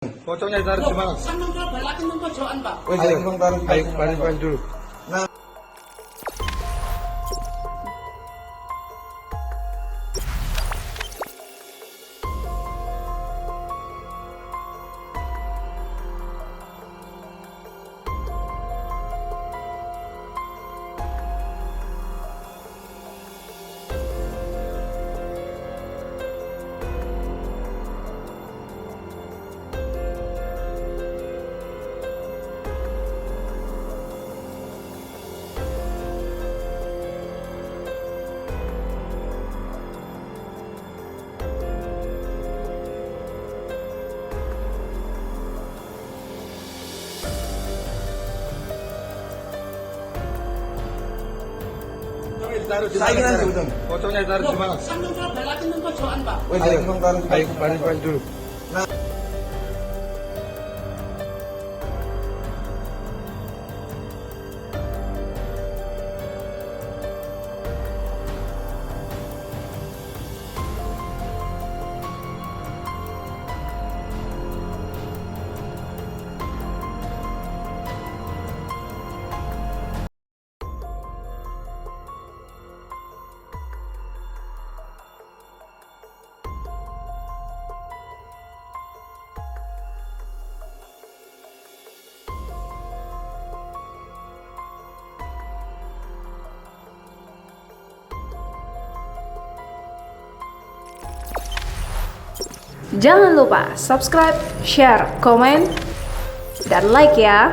Pocongnya ditaruh di mana? Kan balakin nang pojokan, Pak. Ayo, balik dulu. Pocongnya ditaruh di mana? Kan balakin nang pojokan, Pak. Ayo, balik dulu. Jangan lupa subscribe, share, komen, dan like ya.